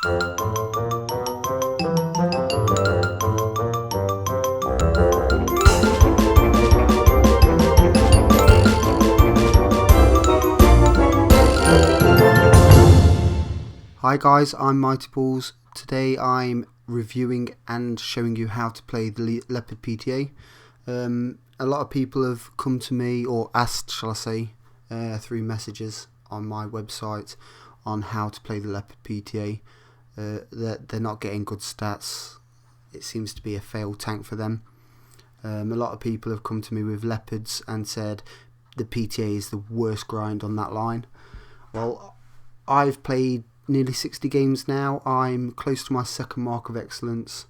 Hi guys, I'm MightyBalls. Today I'm reviewing and showing you how to play the Leopard PTA. A lot of people have come to me, or asked, shall I say, through messages on my website on how to play the Leopard PTA. That they're not getting good stats. It seems to be a failed tank for them. A lot of people have come to me with Leopards and said the PTA is the worst grind on that line. Well, I've played nearly 60 games now. I'm close to my second mark of excellence,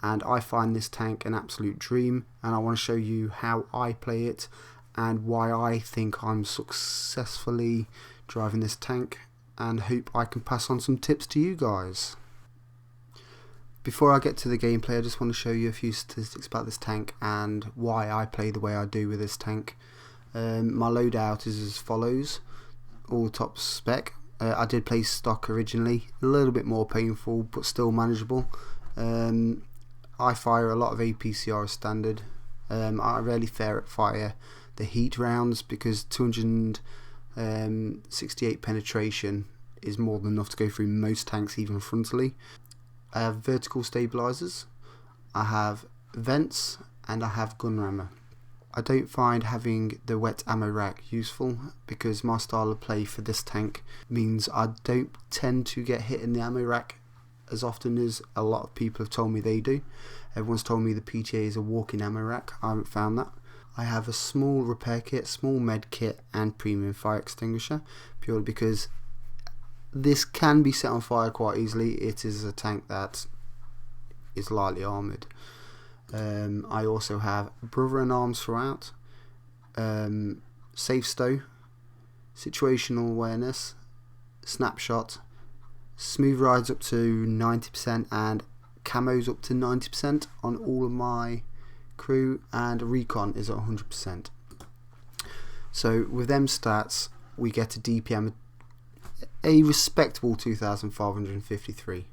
and I find this tank an absolute dream, and I want to show you how I play it and why I think I'm successfully driving this tank, and hope I can pass on some tips to you guys. Before I get to the gameplay, I just want to show you a few statistics about this tank and why I play the way I do with this tank. My loadout is as follows: all top spec. I did play stock originally, a little bit more painful but still manageable. I fire a lot of APCR as standard. I rarely fire the heat rounds because 268 penetration is more than enough to go through most tanks, even frontally. I have vertical stabilizers, I have vents, and I have gun rammer. I don't find having the wet ammo rack useful because my style of play for this tank means I don't tend to get hit in the ammo rack as often as a lot of people have told me they do. Everyone's told me the PTA is a walking ammo rack. I haven't found that. I have a small repair kit, small med kit, and premium fire extinguisher, purely because this can be set on fire quite easily. It is a tank that is lightly armoured. I also have brother and arms throughout, safe stow, situational awareness, snapshot, smooth rides up to 90%, and camos up to 90% on all of my crew, and recon is at 100%. So with them stats, we get a DPM, a respectable 2,553.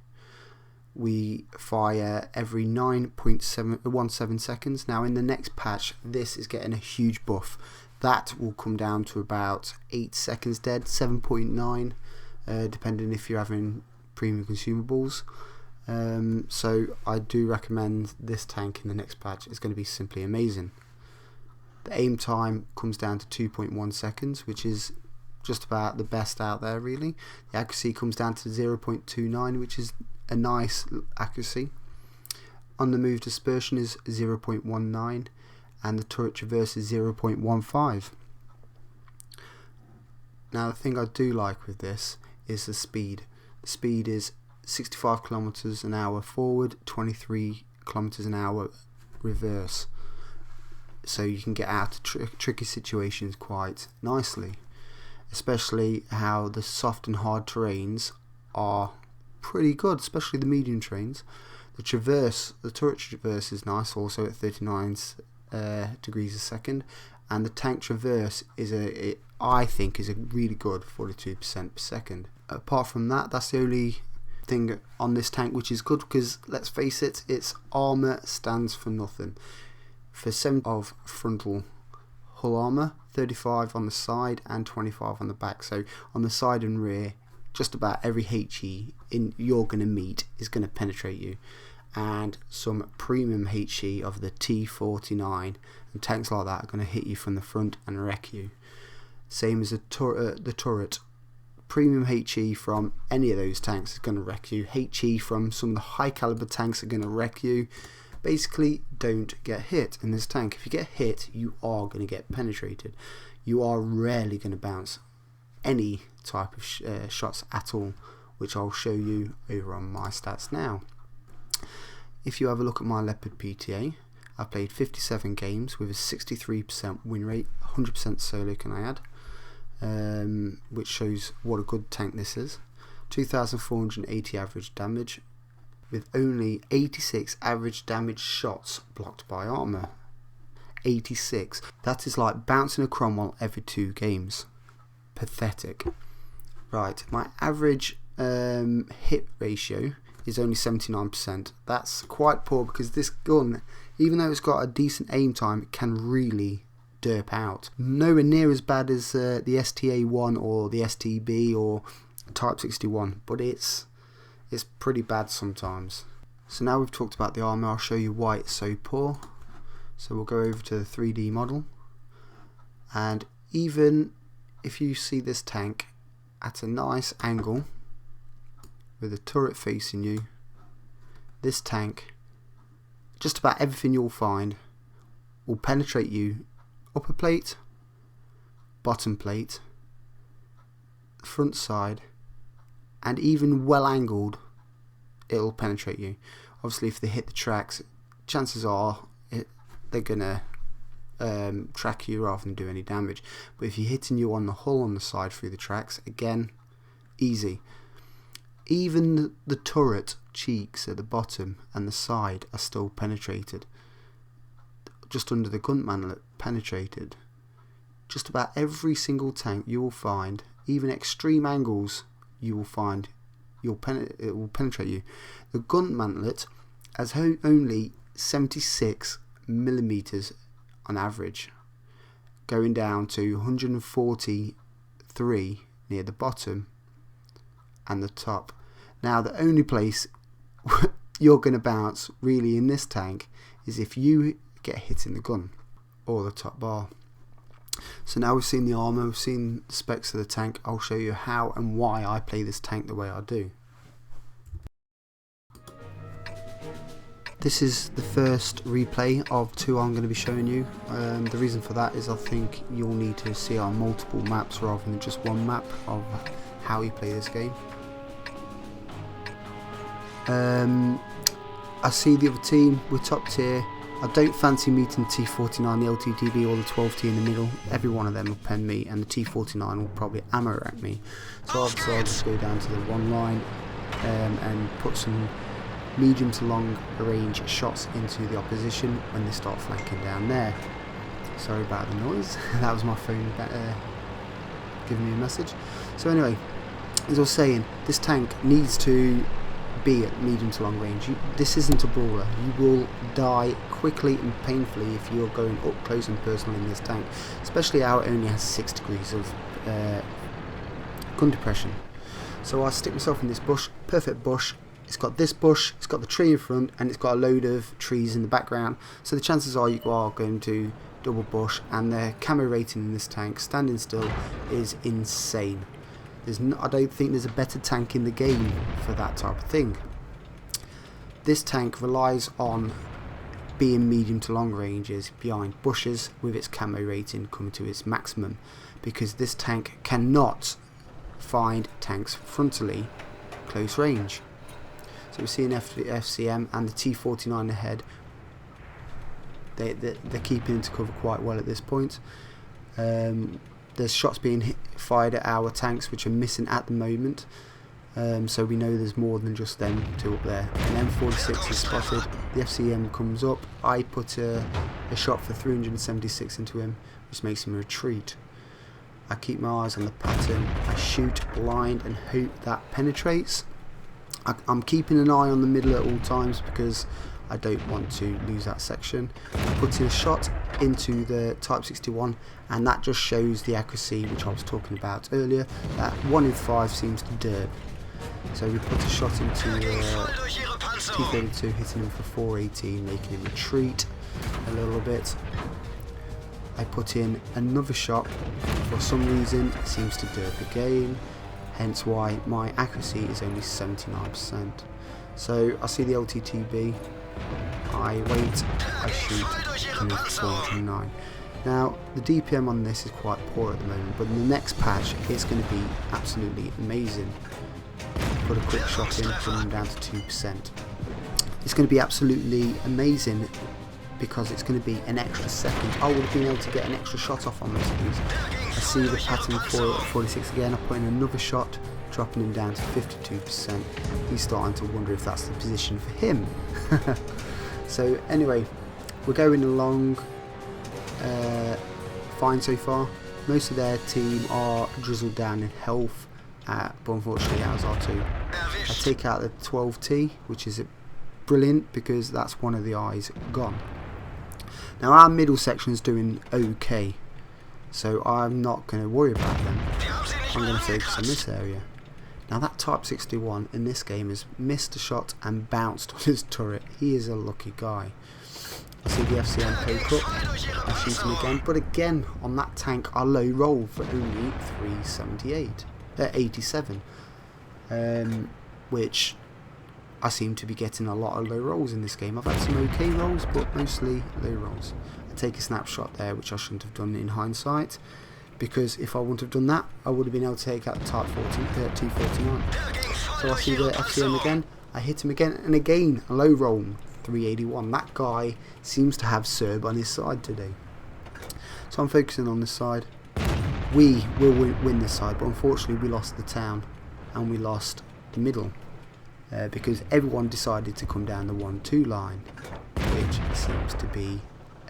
We fire every 9.17 seconds. Now in the next patch, this is getting a huge buff. That will come down to about 8 seconds dead, 7.9, depending if you're having premium consumables. So I do recommend this tank in the next patch. It's going to be simply amazing. The aim time comes down to 2.1 seconds, which is just about the best out there really. The accuracy comes down to 0.29, which is a nice accuracy. On the move dispersion is 0.19, and the turret traverse is 0.15. Now the thing I do like with this is the speed. The speed is 65 kilometers an hour forward, 23 kilometers an hour reverse, so you can get out of tricky situations quite nicely, especially how the soft and hard terrains are pretty good, especially the medium terrains. The turret traverse is nice, also at 39 degrees a second, and the tank traverse is I think is a really good 42% per second. Apart from that, that's the only thing on this tank which is good, because let's face it, its armor stands for nothing. For 7 of frontal hull armor, 35 on the side and 25 on the back. So on the side and rear, just about every HE you're going to meet is going to penetrate you, and some premium HE of the T49 and tanks like that are going to hit you from the front and wreck you. Same as the turret. Premium HE from any of those tanks is going to wreck you. HE from some of the high caliber tanks are going to wreck you. Basically, don't get hit in this tank. If you get hit, you are going to get penetrated. You are rarely going to bounce any type of shots at all, which I'll show you over on my stats now. If you have a look at my Leopard PTA, I've played 57 games with a 63% win rate, 100% solo can I add, which shows what a good tank this is. 2,480 average damage, with only 86 average damage shots blocked by armor. 86. That is like bouncing a Cromwell every 2 games. Pathetic. Right, my average hit ratio is only 79%. That's quite poor because this gun, even though it's got a decent aim time, it can really derp out. Nowhere near as bad as the STA1 or the STB or Type 61, but it's pretty bad sometimes. So now we've talked about the armour, I'll show you why it's so poor. So we'll go over to the 3D model, and even if you see this tank at a nice angle with a turret facing you, this tank, just about everything you'll find will penetrate you. Upper plate, bottom plate, front side, and even well angled, it'll penetrate you. Obviously if they hit the tracks, chances are they're gonna track you rather than do any damage. But if you're hitting you on the hull on the side through the tracks, again, easy. Even the turret cheeks at the bottom and the side are still penetrated. Just under the gun manlet, penetrated. Just about every single tank you will find, even extreme angles, you will find it will penetrate you. The gun mantlet has only 76mm on average, going down to 143 near the bottom and the top. Now the only place you're going to bounce really in this tank is if you get hit in the gun or the top bar. So now we've seen the armour, we've seen the specs of the tank. I'll show you how and why I play this tank the way I do. This is the first replay of two I'm going to be showing you. The reason for that is I think you'll need to see on multiple maps rather than just one map of how you play this game. I see the other team, we're top tier. I don't fancy meeting the T49, the LTTB or the 12T in the middle. Every one of them will pen me, and the T49 will probably ammo rack me. So obviously I'll just go down to the one line and put some medium to long range shots into the opposition when they start flanking down there. Sorry about the noise, that was my phone giving me a message. So anyway, as I was saying, this tank needs to be at medium to long range. This isn't a brawler. You will die quickly and painfully if you're going up close and personal in this tank, especially how it only has 6 degrees of gun depression. So I stick myself in this bush, perfect bush. It's got this bush, it's got the tree in front, and it's got a load of trees in the background, so the chances are you are going to double bush, and the camo rating in this tank, standing still, is insane. I don't think there's a better tank in the game for that type of thing. This tank relies on being medium to long ranges behind bushes with its camo rating coming to its maximum, because this tank cannot find tanks frontally close range. So we see an FCM and the T49 ahead. They're keeping into cover quite well at this point. There's shots being fired at our tanks which are missing at the moment, so we know there's more than just them two up there. An M46 is spotted, the FCM comes up, I put a shot for 376 into him, which makes him retreat. I keep my eyes on the pattern, I shoot blind and hope that penetrates. I'm keeping an eye on the middle at all times because I don't want to lose that section. I put in a shot into the Type 61, and that just shows the accuracy which I was talking about earlier, that 1 in 5 seems to derp. So we put a shot into T32, hitting him for 418, making him retreat a little bit. I put in another shot, for some reason it seems to derp again, hence why my accuracy is only 79%. So I see the LTTB, I wait, I shoot, and move to 409. Now the DPM on this is quite poor at the moment, but in the next patch it's going to be absolutely amazing. Put a quick shot in, bring them down to 2%. It's going to be absolutely amazing because it's going to be an extra second. I would have been able to get an extra shot off on those things. I see the pattern for 46 again, I put in another shot, dropping him down to 52%. He's starting to wonder if that's the position for him. So anyway, we're going along fine so far. Most of their team are drizzled down in health, but unfortunately ours are too. I take out the 12T, which is brilliant because that's one of the eyes gone. Now our middle section is doing okay, so I'm not going to worry about them. I'm going to focus on this area. Now that Type 61 in this game has missed a shot and bounced on his turret. He is a lucky guy. I see the FCM poke up, I shoot him again, but again on that tank I low roll for only 87, which I seem to be getting a lot of low rolls in this game. I've had some okay rolls, but mostly low rolls. I take a snapshot there, which I shouldn't have done in hindsight, because if I wouldn't have done that, I would have been able to take out the Type 249. So I see the FCM again, I hit him again, and again a low roll, 381. That guy seems to have Serb on his side today. So I'm focusing on this side. We will win this side, but unfortunately we lost the town and we lost the middle. Because everyone decided to come down the 1-2 line, which seems to be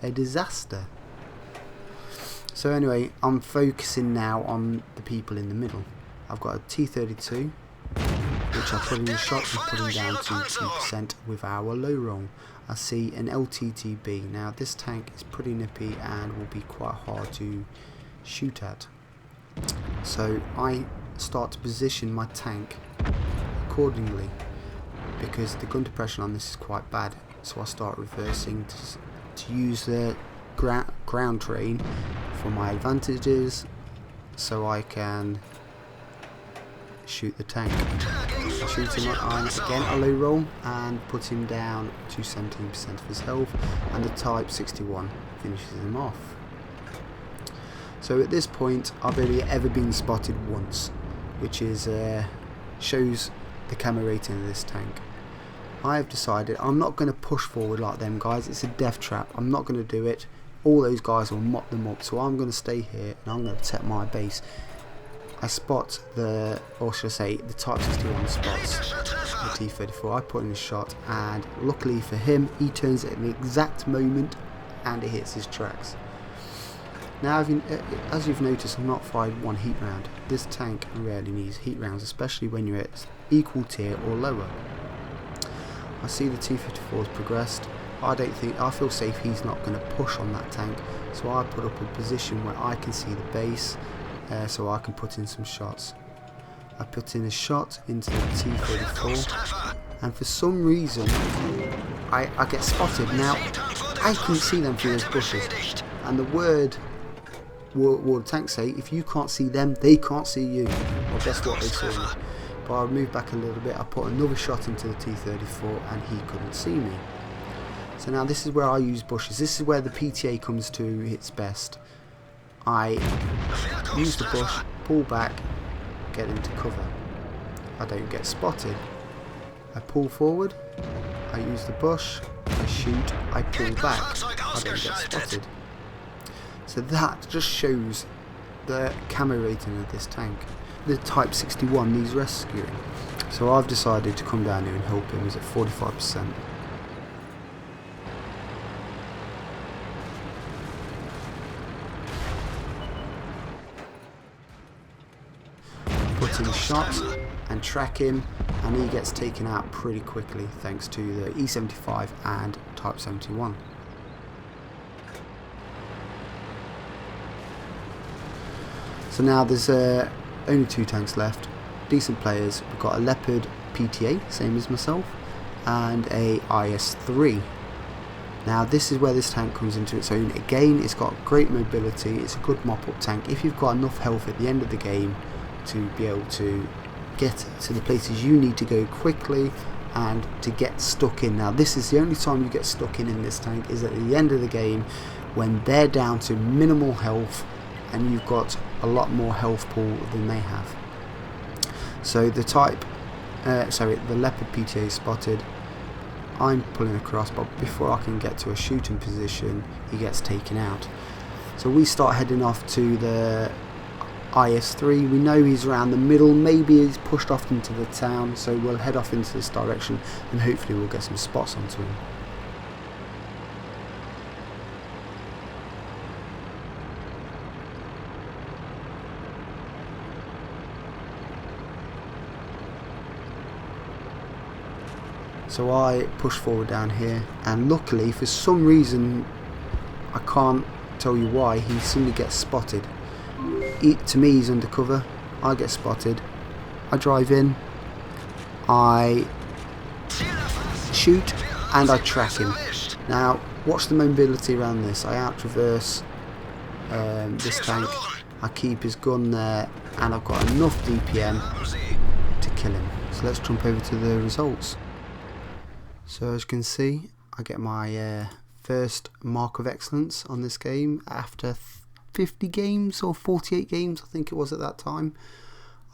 a disaster. So anyway, I'm focusing now on the people in the middle. I've got a T32, which I put in a shot and put him down to 2% with our low roll. I see an LTTB. Now this tank is pretty nippy and will be quite hard to shoot at. So I start to position my tank accordingly, because the gun depression on this is quite bad, so I start reversing to use the ground terrain for my advantages, so I can shoot the tank. I shoot him again a low roll and put him down to 17% of his health, and the Type 61 finishes him off. So at this point I've only ever been spotted once, which is shows the camo rating of this tank. I have decided I'm not going to push forward like them guys. It's a death trap. I'm not going to do it. All those guys will mop them up, so I'm going to stay here and I'm going to protect my base. I spot the, or should I say, the Type 61 spots the T-34. I put in a shot, and luckily for him, he turns at the exact moment and it hits his tracks. Now, as you've noticed, I've not fired one heat round. This tank rarely needs heat rounds, especially when you're at equal tier or lower. I see the T-54 has progressed. I feel safe he's not going to push on that tank, so I put up a position where I can see the base, so I can put in some shots. I put in a shot into the T-34, and for some reason I get spotted. Now I can see them through those bushes, and the word tanks say, if you can't see them, they can't see you. Well, guess what, they saw me. But I moved back a little bit, I put another shot into the T-34 and he couldn't see me. So now this is where I use bushes. This is where the PTA comes to its best. I use the bush, pull back, get into cover. I don't get spotted. I pull forward, I use the bush, I shoot, I pull back, I don't get spotted. So that just shows the camo rating of this tank. The Type 61 needs rescuing, so I've decided to come down here and help him. He's at 45%. Put in a shot and track him, and he gets taken out pretty quickly thanks to the E75 and Type 71. So now there's only 2 tanks left, decent players. We've got a Leopard PTA, same as myself, and a IS-3. Now this is where this tank comes into its own. Again, it's got great mobility, it's a good mop-up tank. If you've got enough health at the end of the game to be able to get to the places you need to go quickly and to get stuck in. Now this is the only time you get stuck in this tank, is at the end of the game when they're down to minimal health and you've got a lot more health pool than they have. So the the Leopard PTA is spotted. I'm pulling across, but before I can get to a shooting position, he gets taken out. So we start heading off to the IS-3. We know he's around the middle, maybe he's pushed off into the town, so we'll head off into this direction and hopefully we'll get some spots onto him. So I push forward down here, and luckily for some reason, I can't tell you why, he suddenly gets spotted. To me he's undercover, I get spotted, I drive in, I shoot, and I track him. Now watch the mobility around this. I out-traverse this tank, I keep his gun there, and I've got enough DPM to kill him. So let's jump over to the results. So as you can see, I get my first mark of excellence on this game after 50 games or 48 games I think it was at that time.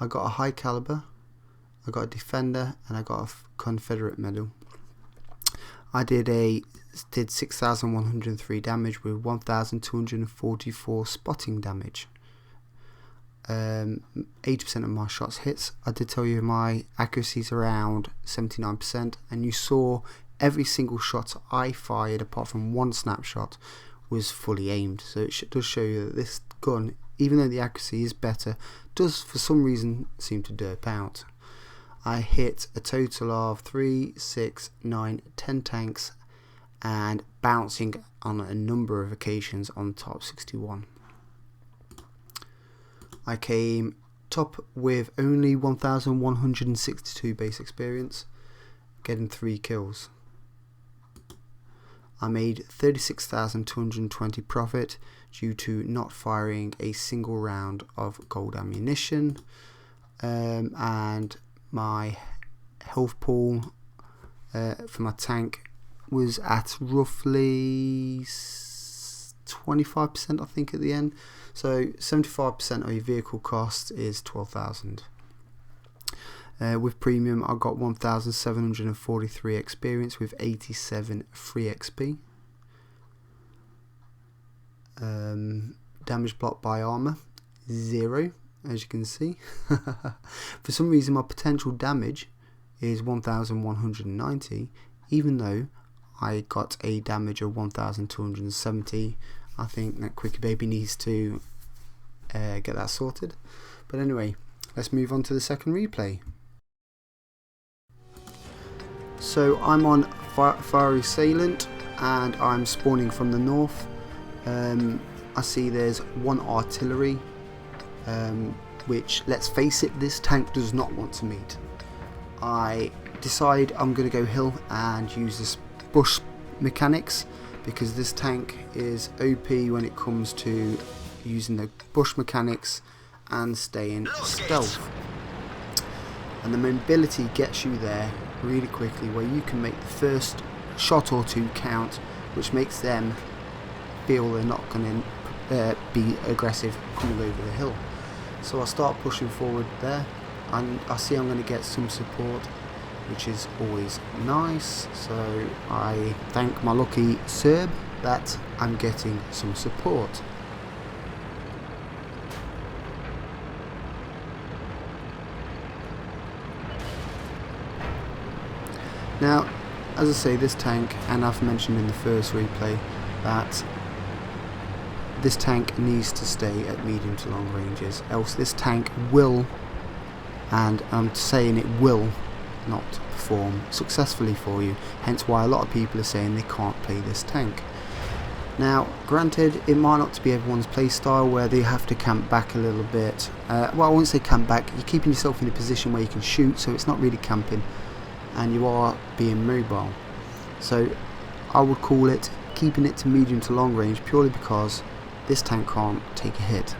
I got a high caliber, I got a defender, and I got a Confederate medal. I did 6,103 damage with 1,244 spotting damage. 80% of my shots hits. I did tell you my accuracy is around 79%, and you saw every single shot I fired apart from one snapshot was fully aimed. So it does show you that this gun, even though the accuracy is better, does for some reason seem to derp out. I hit a total of 3, 6, 9, 10 tanks, and bouncing on a number of occasions on top 61. I came top with only 1,162 base experience, getting 3 kills. I made 36,220 profit due to not firing a single round of gold ammunition, and my health pool for my tank was at roughly 25% I think at the end. So 75% of your vehicle cost is 12,000. With premium I got 1,743 experience with 87 free XP. Damage blocked by armor 0, as you can see. For some reason my potential damage is 1,190, even though I got a damage of 1,270. I think that Quickie Baby needs to get that sorted. But anyway, let's move on to the second replay. So I'm on Fiery Assailant, and I'm spawning from the north. I see there's one artillery, which, let's face it, this tank does not want to meet. I decide I'm going to go hill and use this bush mechanics, because this tank is OP when it comes to using the bush mechanics and staying stealth. And the mobility gets you there really quickly, where you can make the first shot or two count, which makes them feel they're not going to be aggressive coming over the hill. So I start pushing forward there, and I see I'm going to get some support, which is always nice. So I thank my lucky Serb that I'm getting some support. Now, as I say, this tank, and I've mentioned in the first replay, that this tank needs to stay at medium to long ranges, else this tank will, and I'm saying it will, not perform successfully for you. Hence why a lot of people are saying they can't play this tank. Now, granted, it might not be everyone's playstyle, where they have to camp back a little bit. Well, I won't say camp back, you're keeping yourself in a position where you can shoot, so it's not really camping, and you are being mobile. So I would call it keeping it to medium to long range, purely because this tank can't take a hit,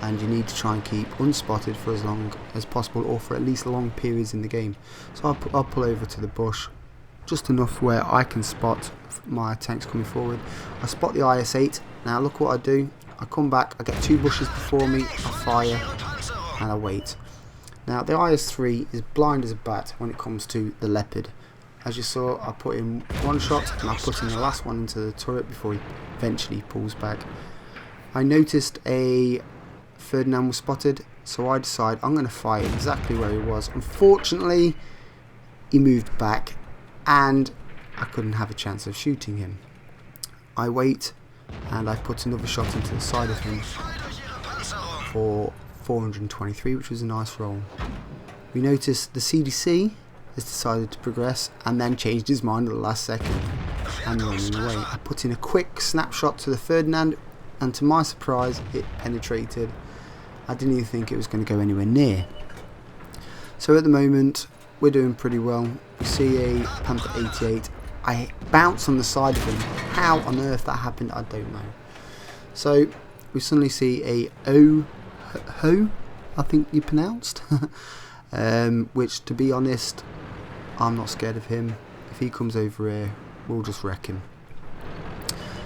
and you need to try and keep unspotted for as long as possible, or for at least long periods in the game. So I'll pull over to the bush just enough where I can spot my tanks coming forward. I spot the IS-8. Now look what I do. I come back, I get 2 bushes before me, I fire, and I wait. Now the IS-3 is blind as a bat when it comes to the Leopard. As you saw, I put in one shot, and I put in the last one into the turret before he eventually pulls back. I noticed a Ferdinand was spotted, so I decide I'm going to fire exactly where he was. Unfortunately, he moved back, and I couldn't have a chance of shooting him. I wait, and I put another shot into the side of him for 423, which was a nice roll. We noticed the CDC has decided to progress and then changed his mind at the last second and running away. I put in a quick snapshot to the Ferdinand, and to my surprise it penetrated. I didn't even think it was going to go anywhere near. So at the moment we're doing pretty well. We see a Panther 88. I bounce on the side of him. How on earth that happened, I don't know. So we suddenly see a ho, I think you pronounced, which, to be honest, I'm not scared of him. If he comes over here, we'll just wreck him.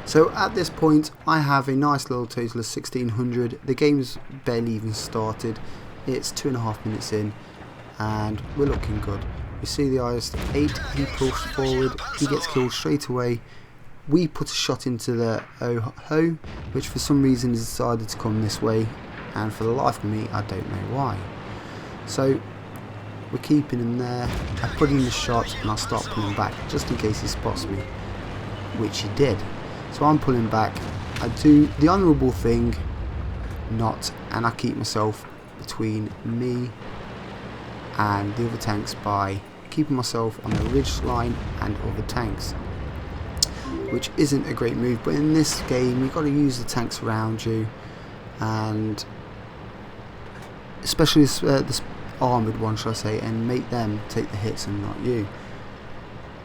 So at this point I have a nice little total of 1600. The game's barely even started. It's 2.5 minutes in and we're looking good. We see the IS-8, he pushed forward, he gets killed straight away. We put a shot into the ho, which for some reason has decided to come this way, and for the life of me I don't know why. So we're keeping him there. I put in the shot and I start pulling back just in case he spots me, which he did. So I'm pulling back. I do the honourable thing, and I keep myself between me and the other tanks by keeping myself on the ridge line and other tanks, which isn't a great move, but in this game you've got to use the tanks around you, and especially this armoured one, shall I say, and make them take the hits and not you.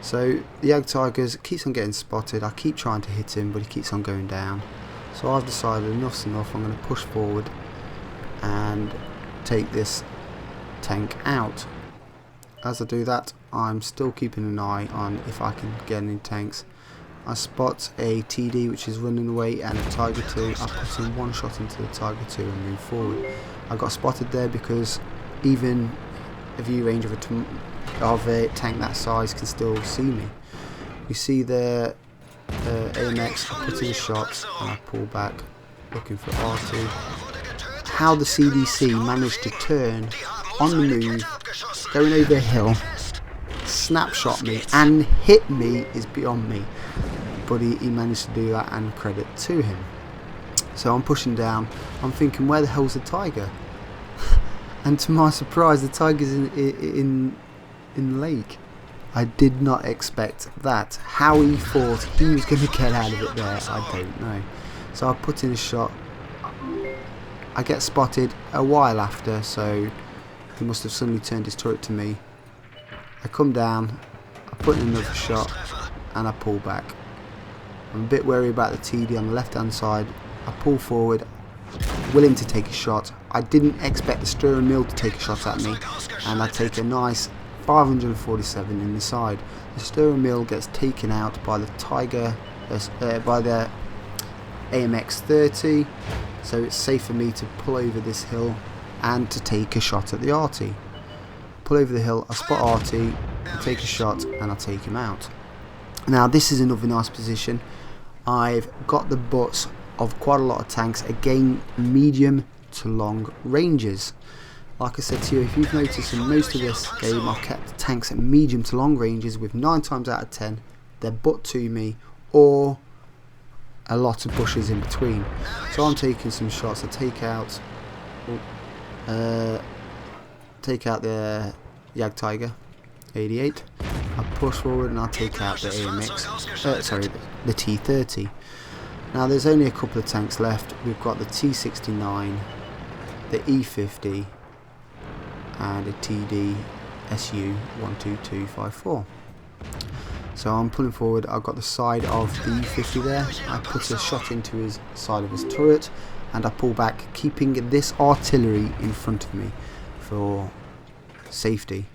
So the Jagdtigers keeps on getting spotted. I keep trying to hit him but he keeps on going down, so I've decided enough's enough. I'm going to push forward and take this tank out. As I do that, I'm still keeping an eye on if I can get any tanks. I spot a TD which is running away and a Tiger 2. I put in one shot into the Tiger 2 and move forward. I got spotted there because even a view range of a tank that size can still see me. You see the AMX, I put in shots and I pull back looking for R2. How the CDC managed to turn on the move, going over a hill, snapshot me and hit me is beyond me, but he managed to do that, and credit to him. So I'm pushing down, I'm thinking, where the hell's the Tiger? And to my surprise the Tiger's in the lake. I did not expect that. How he thought he was going to get out of it there, I don't know. So I put in a shot. I get spotted a while after, so he must have suddenly turned his turret to me. I come down, I put in another shot and I pull back. I'm a bit wary about the TD on the left hand side. I pull forward, willing to take a shot. I didn't expect the Sturm Mill to take a shot at me, and I take a nice 547 in the side. The Sturm Mill gets taken out by the Tiger, by the AMX 30, so it's safe for me to pull over this hill and to take a shot at the RT. Pull over the hill, I spot RT, I take a shot and I take him out. Now this is another nice position. I've got the butts of quite a lot of tanks, again medium to long ranges. Like I said to you, if you've noticed in most of this game I've kept tanks at medium to long ranges with 9 times out of 10 they're butt to me or a lot of bushes in between. So I'm taking some shots. I take out the Jagdtiger 88. I push forward and I take out the AMX, the T30. Now there's only a couple of tanks left. We've got the T69, the E50 and a TD SU 12254. So I'm pulling forward. I've got the side of the E50 there. I put a shot into his side of his turret and I pull back, keeping this artillery in front of me for safety.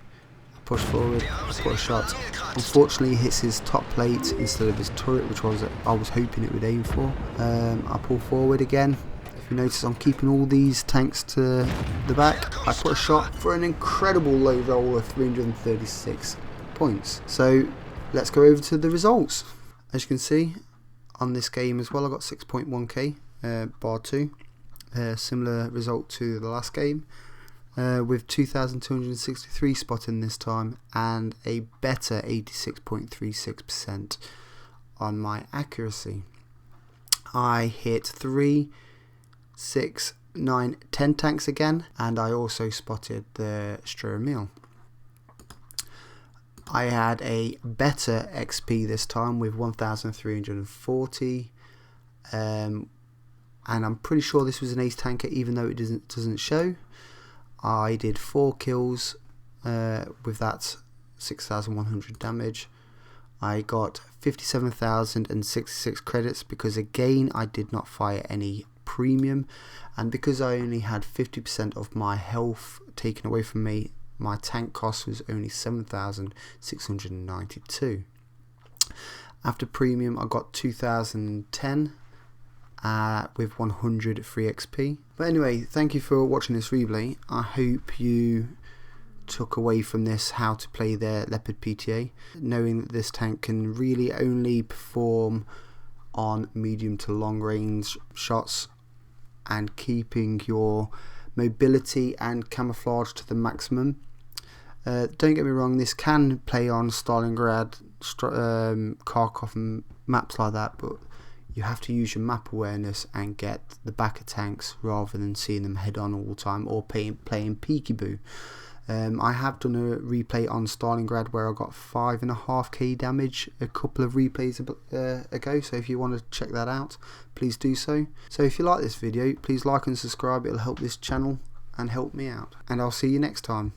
I push forward, I put a shot. Unfortunately, it hits his top plate instead of his turret, which I was hoping it would aim for. I pull forward again. If you notice, I'm keeping all these tanks to the back. I put a shot for an incredible low roll of 336 points. So let's go over to the results. As you can see on this game as well, I got 6.1k bar 2. Similar result to the last game, with 2,263 spotting this time and a better 86.36% on my accuracy. I hit 3, 6, 9, 10 tanks again, and I also spotted the Sturm Mill. I had a better XP this time with 1340, and I'm pretty sure this was an ace tanker even though it doesn't show. I did 4 kills with that 6100 damage. I got 57,066 credits because again I did not fire any premium, and because I only had 50% of my health taken away from me, my tank cost was only 7,692. After premium I got 2010 with 100 free XP. But anyway, thank you for watching this replay. I hope you took away from this how to play their Leopard PTA, knowing that this tank can really only perform on medium to long range shots and keeping your mobility and camouflage to the maximum. Don't get me wrong, this can play on Stalingrad, Kharkov and maps like that, but you have to use your map awareness and get the back of tanks rather than seeing them head on all the time or playing peekaboo. I have done a replay on Stalingrad where I got 5.5k damage a couple of replays ago, so if you want to check that out, please do so. So if you like this video, please like and subscribe, it'll help this channel and help me out, and I'll see you next time.